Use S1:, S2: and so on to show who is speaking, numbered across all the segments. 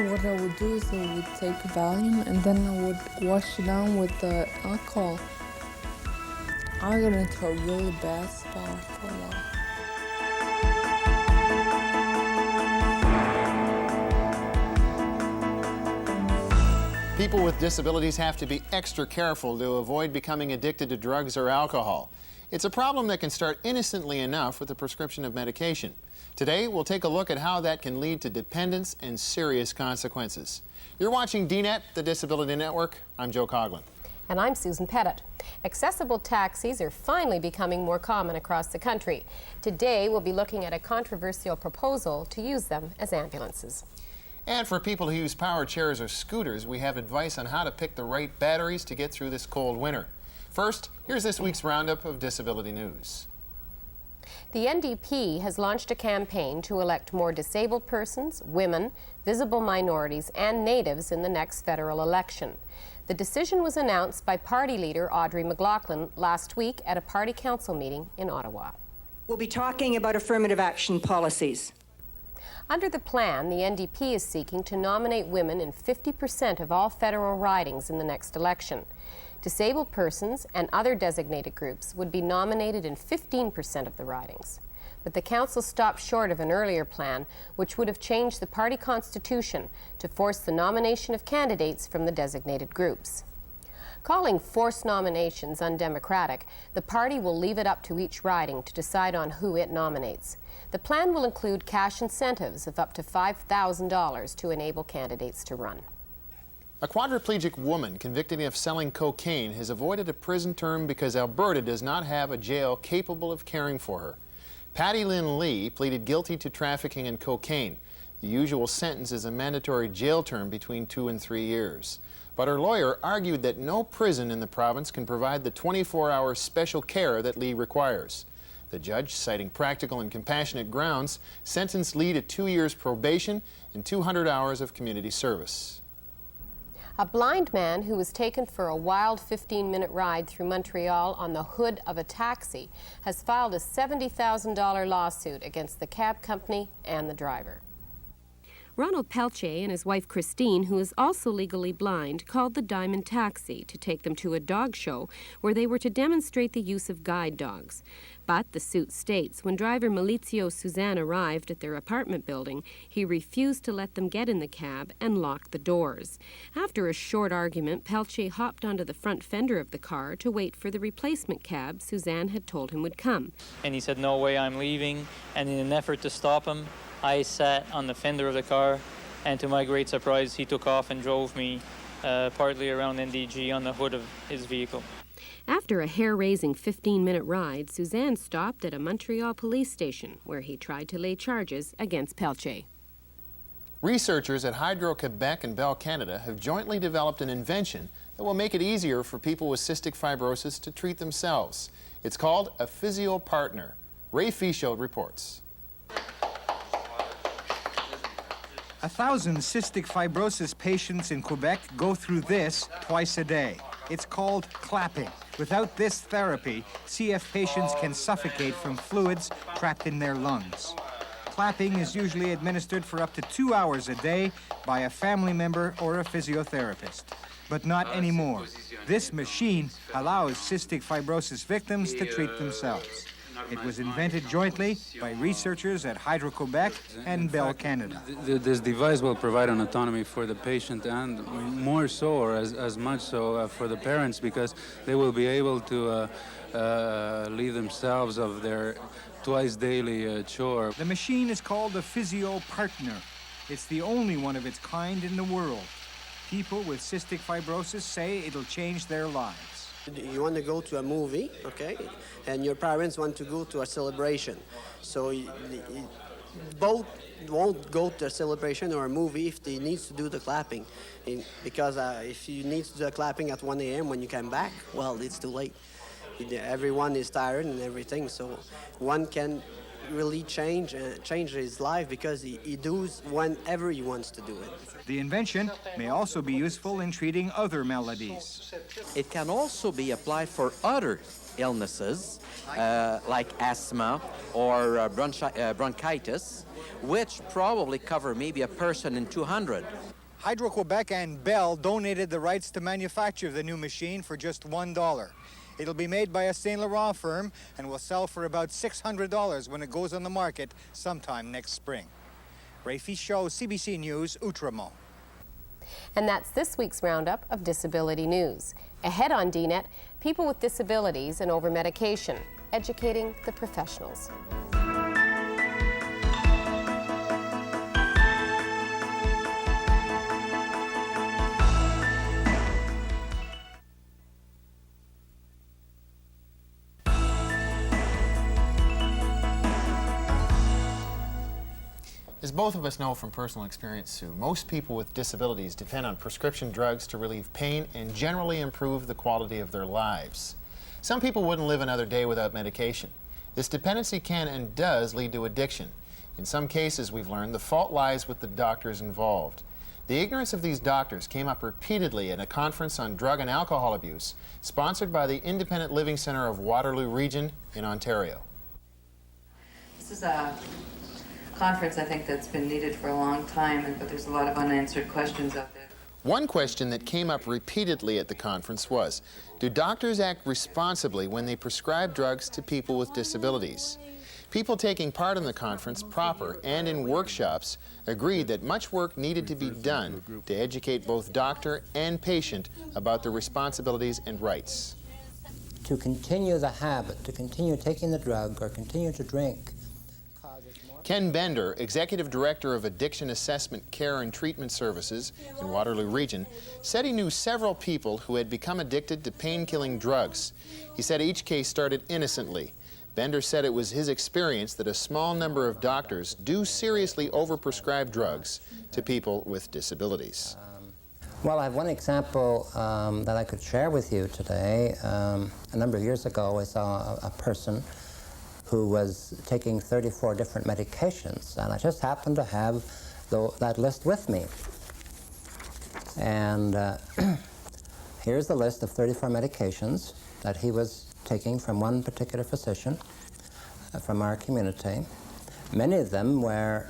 S1: what I would do is I would take Valium and then I would wash it down with the alcohol. I got into a really bad spot for that.
S2: People with disabilities have to be extra careful to avoid becoming addicted to drugs or alcohol. It's a problem that can start innocently enough with the prescription of medication. Today, we'll take a look at how that can lead to dependence and serious consequences. You're watching DNET, the Disability Network. I'm Joe Coughlin.
S3: And I'm Susan Pettit. Accessible taxis are finally becoming more common across the country. Today, we'll be looking at a controversial proposal to use them as ambulances.
S2: And for people who use power chairs or scooters, we have advice on how to pick the right batteries to get through this cold winter. First, here's this week's roundup of disability news.
S3: The NDP has launched a campaign to elect more disabled persons, women, visible minorities, and natives in the next federal election. The decision was announced by party leader Audrey McLaughlin last week at a party council meeting in Ottawa.
S4: We'll be talking about affirmative action policies.
S3: Under the plan, the NDP is seeking to nominate women in 50% of all federal ridings in the next election. Disabled persons and other designated groups would be nominated in 15% of the ridings. But the council stopped short of an earlier plan, which would have changed the party constitution to force the nomination of candidates from the designated groups. Calling forced nominations undemocratic, the party will leave it up to each riding to decide on who it nominates. The plan will include cash incentives of up to $5,000 to enable candidates to run.
S2: A quadriplegic woman convicted of selling cocaine has avoided a prison term because Alberta does not have a jail capable of caring for her. Patty Lynn Lee pleaded guilty to trafficking in cocaine. The usual sentence is a mandatory jail term between 2 and 3 years. But her lawyer argued that no prison in the province can provide the 24-hour special care that Lee requires. The judge, citing practical and compassionate grounds, sentenced Lee to 2 years probation and 200 hours of community service.
S3: A blind man who was taken for a wild 15-minute ride through Montreal on the hood of a taxi has filed a $70,000 lawsuit against the cab company and the driver. Ronald Pelche and his wife Christine, who is also legally blind, called the Diamond Taxi to take them to a dog show where they were to demonstrate the use of guide dogs. But the suit states when driver Malizio Suzanne arrived at their apartment building, he refused to let them get in the cab and locked the doors. After a short argument, Pelche hopped onto the front fender of the car to wait for the replacement cab Suzanne had told him would come.
S5: And he said, "No way, I'm leaving." And in an effort to stop him, I sat on the fender of the car, and to my great surprise, he took off and drove me partly around NDG on the hood of his vehicle.
S3: After a hair-raising 15-minute ride, Suzanne stopped at a Montreal police station where he tried to lay charges against Pelche.
S2: Researchers at Hydro-Quebec and Bell Canada have jointly developed an invention that will make it easier for people with cystic fibrosis to treat themselves. It's called a physio partner. Ray Fichaud reports.
S6: 1,000 cystic fibrosis patients in Quebec go through this twice a day. It's called clapping. Without this therapy, CF patients can suffocate from fluids trapped in their lungs. Clapping is usually administered for up to 2 hours a day by a family member or a physiotherapist. But not anymore. This machine allows cystic fibrosis victims to treat themselves. It was invented jointly by researchers at Hydro-Quebec and Bell Canada.
S7: This device will provide an autonomy for the patient and more so, or as much so, for the parents, because they will be able to leave themselves of their twice daily chore.
S6: The machine is called the Physio Partner. It's the only one of its kind in the world. People with cystic fibrosis say it'll change their lives.
S8: You want to go to a movie, okay, and your parents want to go to a celebration. So both won't go to a celebration or a movie if they need to do the clapping. Because if you need to do the clapping at 1 a.m. when you come back, well, it's too late. Everyone is tired and everything, so one can really change his life because he does whenever he wants to do it.
S6: The invention may also be useful in treating other maladies.
S9: It can also be applied for other illnesses like asthma or bronchitis, which probably cover maybe a person in 200.
S6: Hydro-Quebec and Bell donated the rights to manufacture the new machine for just $1. It'll be made by a Saint Laurent firm and will sell for about $600 when it goes on the market sometime next spring. Ray Fichot, CBC News, Outremont.
S3: And that's this week's roundup of disability news. Ahead on DNet, people with disabilities and over-medication, educating the professionals.
S2: As both of us know from personal experience, Sue, most people with disabilities depend on prescription drugs to relieve pain and generally improve the quality of their lives. Some people wouldn't live another day without medication. This dependency can and does lead to addiction. In some cases, we've learned, the fault lies with the doctors involved. The ignorance of these doctors came up repeatedly at a conference on drug and alcohol abuse sponsored by the Independent Living Centre of Waterloo Region in Ontario.
S10: This is a conference, I think, that's been needed for a long time, but there's a lot of unanswered questions out there.
S2: One question that came up repeatedly at the conference was, do doctors act responsibly when they prescribe drugs to people with disabilities? People taking part in the conference proper and in workshops agreed that much work needed to be done to educate both doctor and patient about their responsibilities and rights.
S11: To continue the habit, to continue taking the drug or continue to drink.
S2: Ken Bender, Executive Director of Addiction Assessment Care and Treatment Services in Waterloo Region, said he knew several people who had become addicted to pain-killing drugs. He said each case started innocently. Bender said it was his experience that a small number of doctors do seriously overprescribe drugs to people with disabilities.
S11: Well, I have one example that I could share with you today. A number of years ago, I saw a person who was taking 34 different medications, and I just happened to have that list with me. And here's the list of 34 medications that he was taking from one particular physician from our community. Many of them were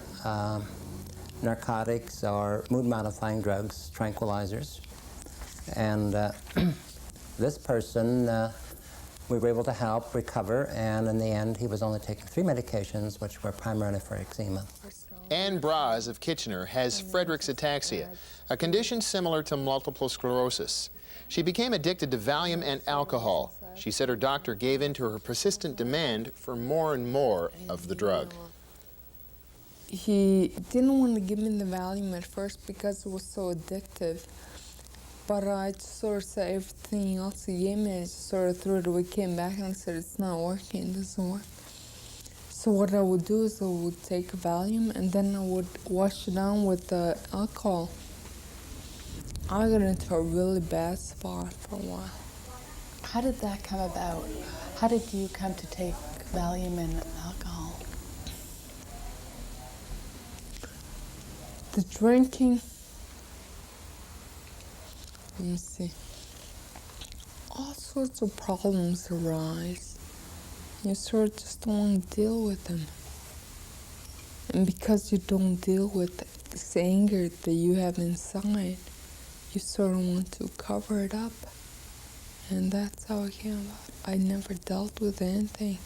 S11: narcotics or mood-modifying drugs, tranquilizers. And this person we were able to help recover, and in the end, he was only taking 3 medications, which were primarily for eczema.
S2: Ann Braz of Kitchener has Friedreich's ataxia, a condition similar to multiple sclerosis. She became addicted to Valium and alcohol. She said her doctor gave in to her persistent demand for more and more of the drug.
S1: He didn't want to give me the Valium at first because it was so addictive. But I just sort of said everything else he gave me, I just sort of threw it away, came back and I said, it's not working, it doesn't work. So what I would do is I would take Valium and then I would wash it down with the alcohol. I got into a really bad spot for a while.
S12: How did that come about? How did you come to take Valium and alcohol?
S1: The drinking. Let me see. All sorts of problems arise. You sort of just don't want to deal with them. And because you don't deal with this anger that you have inside, you sort of want to cover it up. And that's how it came about. I never dealt with anything.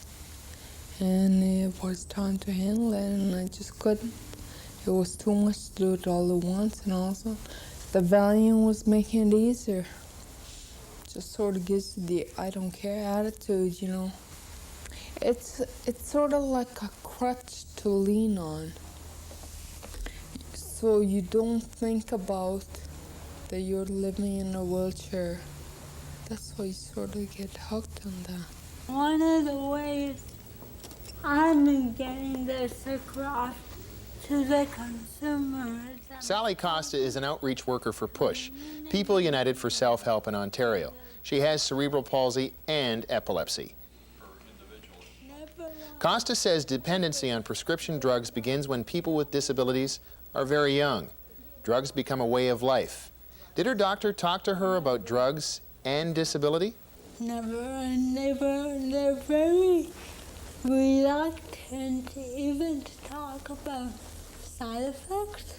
S1: And it was time to handle it, and I just couldn't. It was too much to do it all at once, and also the Valium was making it easier. Just sort of gives you the I don't care attitude, you know. It's sort of like a crutch to lean on. So you don't think about that you're living in a wheelchair. That's why you sort of get hooked on that.
S13: One of the ways I've been getting this across to the consumers.
S2: Sally Costa is an outreach worker for PUSH, People United for Self-Help in Ontario. She has cerebral palsy and epilepsy. Costa says dependency on prescription drugs begins when people with disabilities are very young. Drugs become a way of life. Did her doctor talk to her about drugs and disability?
S13: Never, and they're very reluctant even to talk about side effects.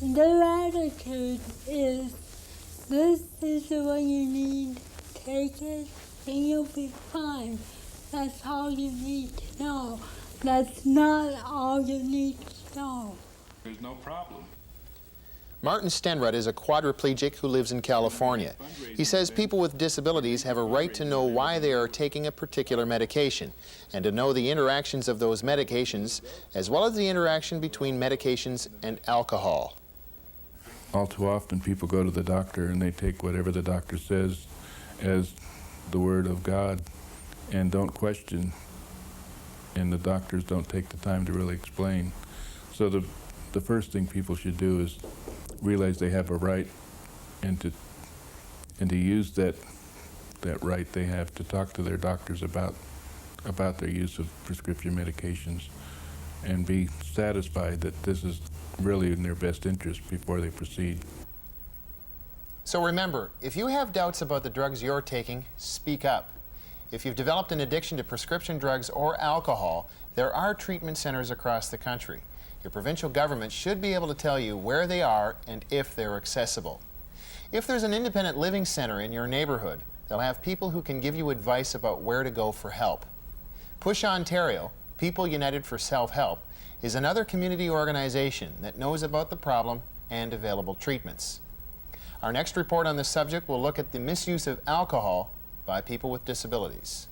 S13: Their attitude is, this is the one you need, take it and you'll be fine. That's all you need to know. That's not all you need to know.
S14: There's no problem.
S2: Martin Stenrud is a quadriplegic who lives in California. He says people with disabilities have a right to know why they are taking a particular medication and to know the interactions of those medications, as well as the interaction between medications and alcohol.
S14: All too often people go to the doctor and they take whatever the doctor says as the word of God and don't question, and the doctors don't take the time to really explain. So the first thing people should do is realize they have a right, and to use that right they have to talk to their doctors about their use of prescription medications and be satisfied that this is really in their best interest before they proceed.
S2: So remember, if you have doubts about the drugs you're taking, speak up. If you've developed an addiction to prescription drugs or alcohol, there are treatment centers across the country. Your provincial government should be able to tell you where they are and if they're accessible. If there's an independent living center in your neighborhood, they'll have people who can give you advice about where to go for help. Push Ontario, People United for Self-Help, is another community organization that knows about the problem and available treatments. Our next report on this subject will look at the misuse of alcohol by people with disabilities.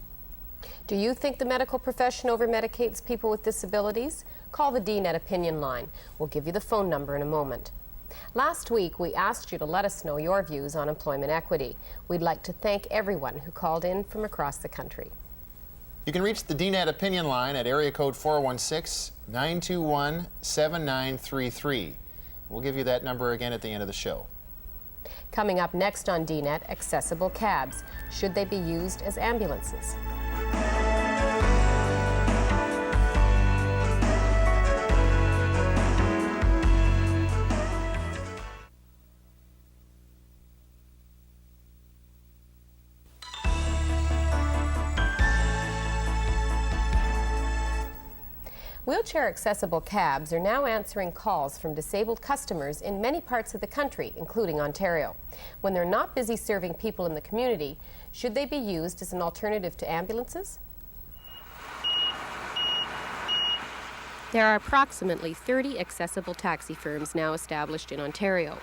S3: Do you think the medical profession over-medicates people with disabilities? Call the DNet opinion line. We'll give you the phone number in a moment. Last week, we asked you to let us know your views on employment equity. We'd like to thank everyone who called in from across the country.
S2: You can reach the DNet opinion line at area code 416-921-7933. We'll give you that number again at the end of the show.
S3: Coming up next on DNet, accessible cabs. Should they be used as ambulances? Wheelchair-accessible cabs are now answering calls from disabled customers in many parts of the country, including Ontario. When they're not busy serving people in the community, should they be used as an alternative to ambulances? There are approximately 30 accessible taxi firms now established in Ontario.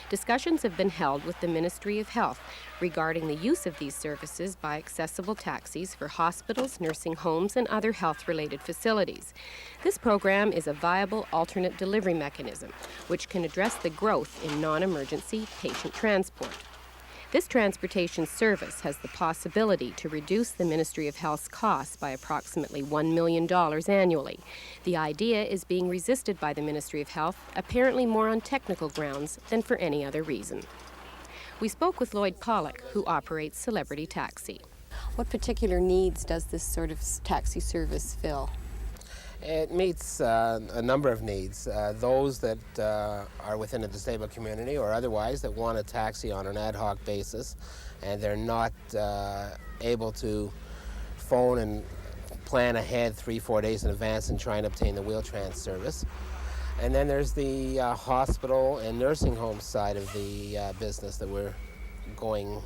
S3: Discussions have been held with the Ministry of Health regarding the use of these services by accessible taxis for hospitals, nursing homes, and other health-related facilities. This program is a viable alternate delivery mechanism, which can address the growth in non-emergency patient transport. This transportation service has the possibility to reduce the Ministry of Health's costs by approximately $1 million annually. The idea is being resisted by the Ministry of Health, apparently more on technical grounds than for any other reason. We spoke with Lloyd Pollock, who operates Celebrity Taxi. What particular needs does this sort of taxi service fill?
S15: It meets a number of needs. Those that are within a disabled community or otherwise that want a taxi on an ad hoc basis and they're not able to phone and plan ahead 3-4 days in advance and try and obtain the Wheel-Trans service. And then there's the hospital and nursing home side of the business that we're going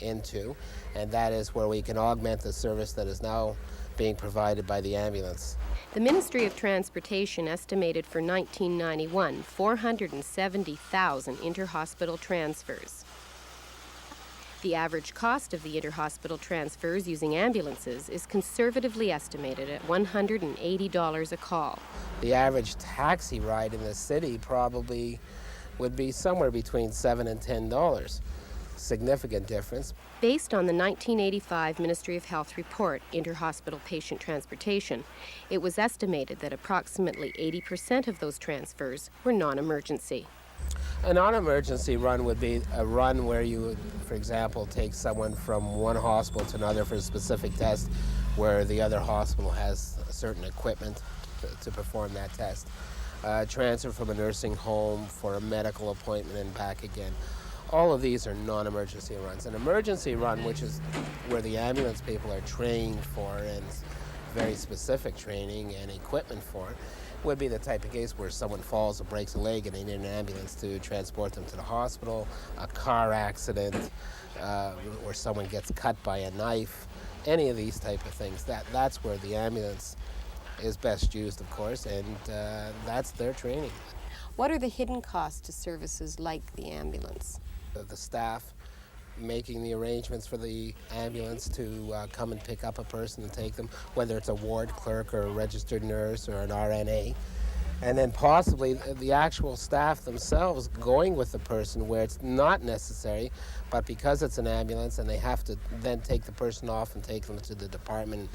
S15: into, and that is where we can augment the service that is now being provided by the ambulance.
S3: The Ministry of Transportation estimated for 1991 470,000 interhospital transfers. The average cost of the interhospital transfers using ambulances is conservatively estimated at $180 a call.
S15: The average taxi ride in the city probably would be somewhere between $7 and $10. Significant difference.
S3: Based on the 1985 Ministry of Health report, Interhospital Patient Transportation, it was estimated that approximately 80% of those transfers were non-emergency.
S15: A non-emergency run would be a run where you would, for example, take someone from one hospital to another for a specific test where the other hospital has certain equipment to perform that test. Transfer from a nursing home for a medical appointment and back again. All of these are non-emergency runs. An emergency run, which is where the ambulance people are trained for and very specific training and equipment for it, would be the type of case where someone falls or breaks a leg and they need an ambulance to transport them to the hospital, a car accident, where someone gets cut by a knife, any of these type of things. That's where the ambulance is best used, of course, and that's their training.
S3: What are the hidden costs to services like the ambulance?
S15: The staff making the arrangements for the ambulance to come and pick up a person and take them, whether it's a ward clerk or a registered nurse or an RNA. And then possibly the actual staff themselves going with the person where it's not necessary, but because it's an ambulance and they have to then take the person off and take them to the department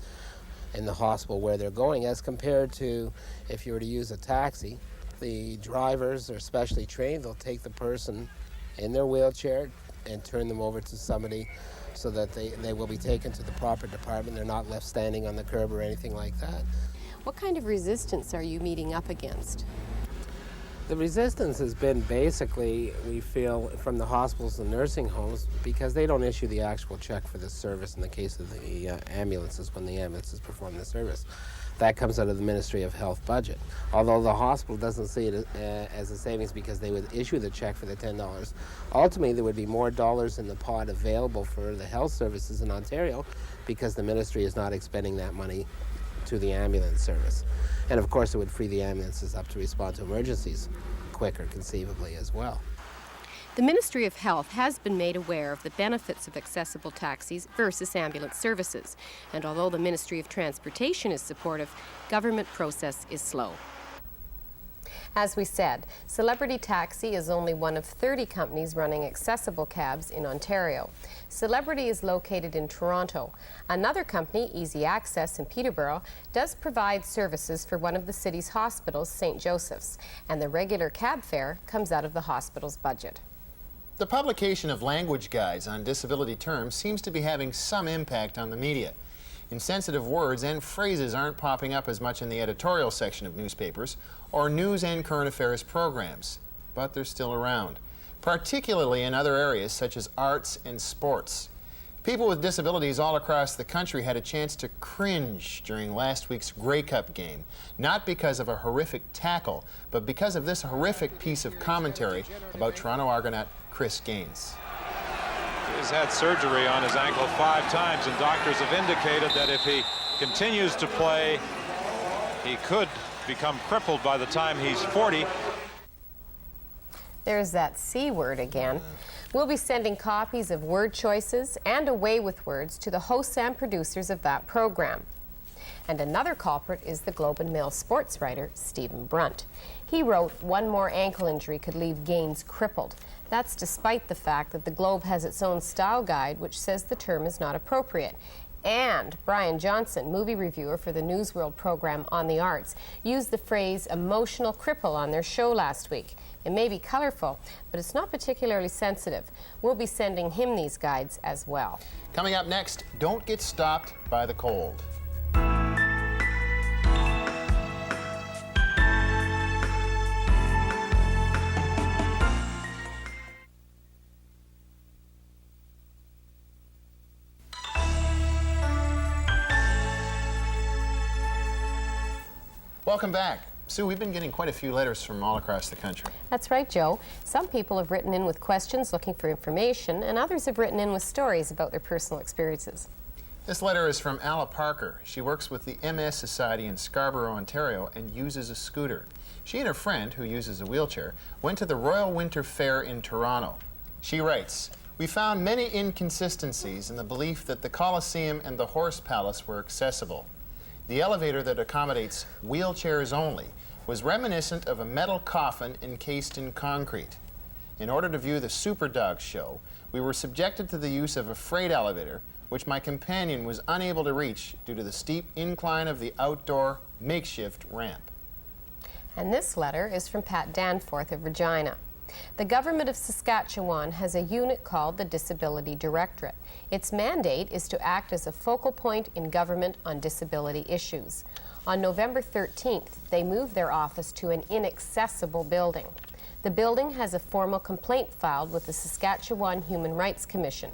S15: in the hospital where they're going, as compared to if you were to use a taxi. The drivers are specially trained. They'll take the person in their wheelchair and turn them over to somebody so that they will be taken to the proper department. They're not left standing on the curb or anything like that.
S3: What kind of resistance are you meeting up against?
S15: The resistance has been basically, we feel, from the hospitals and nursing homes, because they don't issue the actual check for the service in the case of the ambulances when the ambulances perform the service. That comes out of the Ministry of Health budget. Although the hospital doesn't see it as a savings because they would issue the check for the $10, ultimately there would be more dollars in the pot available for the health services in Ontario because the ministry is not expending that money to the ambulance service. And of course it would free the ambulances up to respond to emergencies quicker, conceivably, as well.
S3: The Ministry of Health has been made aware of the benefits of accessible taxis versus ambulance services, and although the Ministry of Transportation is supportive, government process is slow. As we said, Celebrity Taxi is only one of 30 companies running accessible cabs in Ontario. Celebrity is located in Toronto. Another company, Easy Access in Peterborough, does provide services for one of the city's hospitals, St. Joseph's, and the regular cab fare comes out of the hospital's budget.
S2: The publication of language guides on disability terms seems to be having some impact on the media. Insensitive words and phrases aren't popping up as much in the editorial section of newspapers or news and current affairs programs, but they're still around, particularly in other areas such as arts and sports. People with disabilities all across the country had a chance to cringe during last week's Grey Cup game, not because of a horrific tackle, but because of this horrific piece of commentary about Toronto Argonaut Chris Gaines.
S16: He's had surgery on his ankle 5 times, and doctors have indicated that if he continues to play, he could become crippled by the time he's 40.
S3: There's that C word again. We'll be sending copies of word choices and Away with Words to the hosts and producers of that program. And another culprit is the Globe and Mail sports writer, Stephen Brunt. He wrote one more ankle injury could leave Gaines crippled. That's despite the fact that the Globe has its own style guide which says the term is not appropriate. And Brian Johnson, movie reviewer for the Newsworld program On the Arts, used the phrase emotional cripple on their show last week. It may be colorful, but it's not particularly sensitive. We'll be sending him these guides as well.
S2: Coming up next, don't get stopped by the cold. Welcome back. Sue, we've been getting quite a few letters from all across the country.
S3: That's right, Joe. Some people have written in with questions looking for information, and others have written in with stories about their personal experiences.
S2: This letter is from Alla Parker. She works with the MS Society in Scarborough, Ontario, and uses a scooter. She and her friend, who uses a wheelchair, went to the Royal Winter Fair in Toronto. She writes, "We found many inconsistencies in the belief that the Coliseum and the Horse Palace were accessible. The elevator that accommodates wheelchairs only was reminiscent of a metal coffin encased in concrete. In order to view the Superdog show, we were subjected to the use of a freight elevator, which my companion was unable to reach due to the steep incline of the outdoor makeshift ramp."
S3: And this letter is from Pat Danforth of Regina. The government of Saskatchewan has a unit called the Disability Directorate. Its mandate is to act as a focal point in government on disability issues. On November 13th, they moved their office to an inaccessible building. The building has a formal complaint filed with the Saskatchewan Human Rights Commission.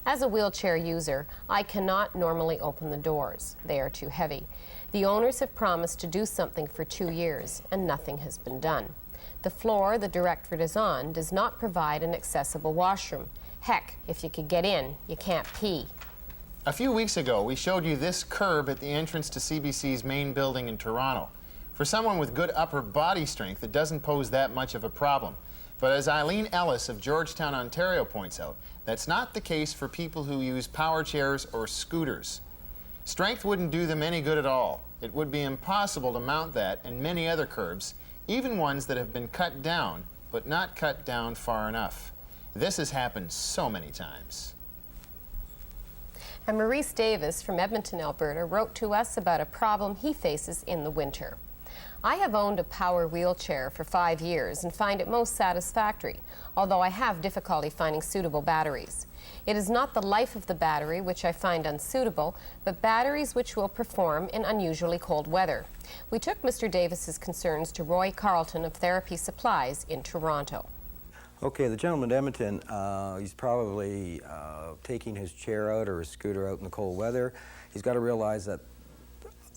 S3: As a wheelchair user, I cannot normally open the doors. They are too heavy. The owners have promised to do something for 2 years, and nothing has been done. The floor the directorate is on does not provide an accessible washroom. Heck, if you could get in, you can't pee.
S2: A few weeks ago, we showed you this curb at the entrance to CBC's main building in Toronto. For someone with good upper body strength, it doesn't pose that much of a problem. But as Eileen Ellis of Georgetown, Ontario points out, that's not the case for people who use power chairs or scooters. Strength wouldn't do them any good at all. It would be impossible to mount that and many other curbs, even ones that have been cut down, but not cut down far enough. This has happened so many times.
S3: And Maurice Davis from Edmonton, Alberta, wrote to us about a problem he faces in the winter. I have owned a power wheelchair for 5 years and find it most satisfactory, although I have difficulty finding suitable batteries. It is not the life of the battery which I find unsuitable, but batteries which will perform in unusually cold weather. We took Mr. Davis's concerns to Roy Carlton of Therapy Supplies in Toronto.
S17: Okay, the gentleman in Edmonton, he's probably taking his chair out or his scooter out in the cold weather. He's got to realize that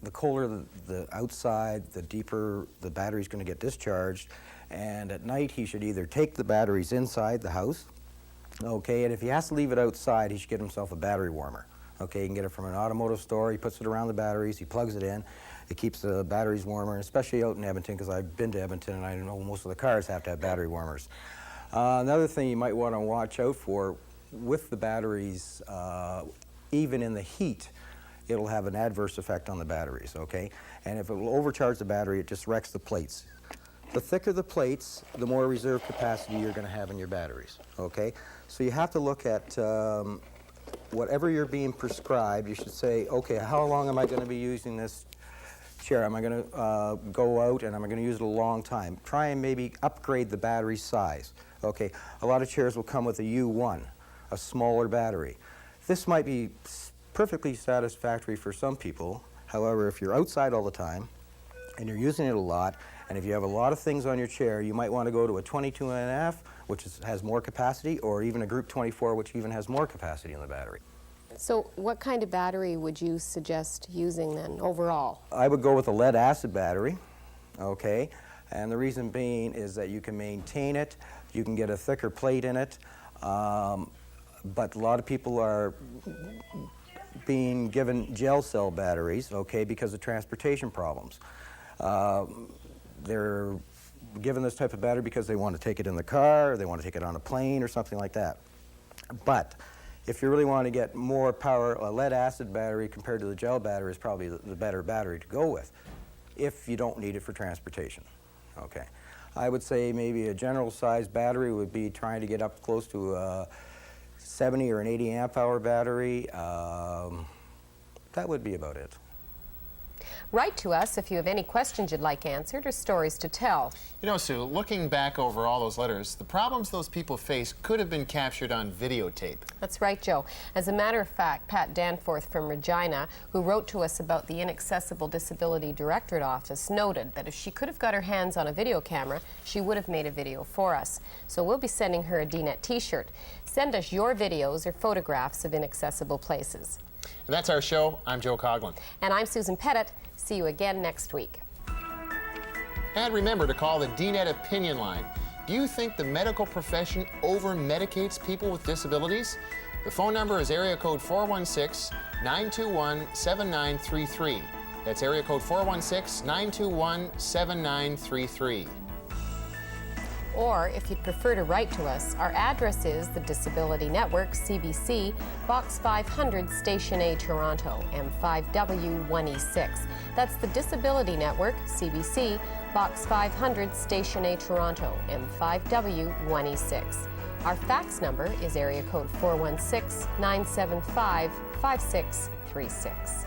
S17: the colder the outside, the deeper the battery's going to get discharged. And at night, he should either take the batteries inside the house, okay, and if he has to leave it outside, he should get himself a battery warmer. Okay, you can get it from an automotive store. He puts it around the batteries, he plugs it in. It keeps the batteries warmer, especially out in Edmonton, because I've been to Edmonton and I know most of the cars have to have battery warmers. Another thing you might want to watch out for with the batteries, even in the heat, it'll have an adverse effect on the batteries, okay? And if it will overcharge the battery, it just wrecks the plates. The thicker the plates, the more reserve capacity you're going to have in your batteries, okay? So you have to look at whatever you're being prescribed. You should say, okay, how long am I going to be using this chair? Am I going to go out and am I going to use it a long time? Try and maybe upgrade the battery size, okay? A lot of chairs will come with a U1, a smaller battery. This might be perfectly satisfactory for some people. However, if you're outside all the time and you're using it a lot, and if you have a lot of things on your chair, you might want to go to a 22.5, which has more capacity, or even a Group 24, which even has more capacity in the battery.
S3: So what kind of battery would you suggest using then overall?
S17: I would go with a lead acid battery, okay? And the reason being is that you can maintain it, you can get a thicker plate in it, but a lot of people are being given gel cell batteries, okay, because of transportation problems. They're given this type of battery because they want to take it in the car, or they want to take it on a plane or something like that. But if you really want to get more power, a lead acid battery compared to the gel battery is probably the better battery to go with if you don't need it for transportation, okay. I would say maybe a general size battery would be trying to get up close to a 70 or an 80 amp hour battery. That would be about it.
S3: Write to us if you have any questions you'd like answered or stories to tell.
S2: You know, Sue, looking back over all those letters, the problems those people face could have been captured on videotape.
S3: That's right, Joe. As a matter of fact, Pat Danforth from Regina, who wrote to us about the Inaccessible Disability Directorate Office, noted that if she could have got her hands on a video camera, she would have made a video for us. So we'll be sending her a DNet t-shirt. Send us your videos or photographs of inaccessible places.
S2: And that's our show. I'm Joe Coughlin.
S3: And I'm Susan Pettit. See you again next week.
S2: And remember to call the DNet opinion line. Do you think the medical profession over-medicates people with disabilities? The phone number is area code 416-921-7933. That's area code 416-921-7933.
S3: Or, if you'd prefer to write to us, our address is the Disability Network, CBC, Box 500, Station A, Toronto, M5W1E6. That's the Disability Network, CBC, Box 500, Station A, Toronto, M5W1E6. Our fax number is area code 416-975-5636.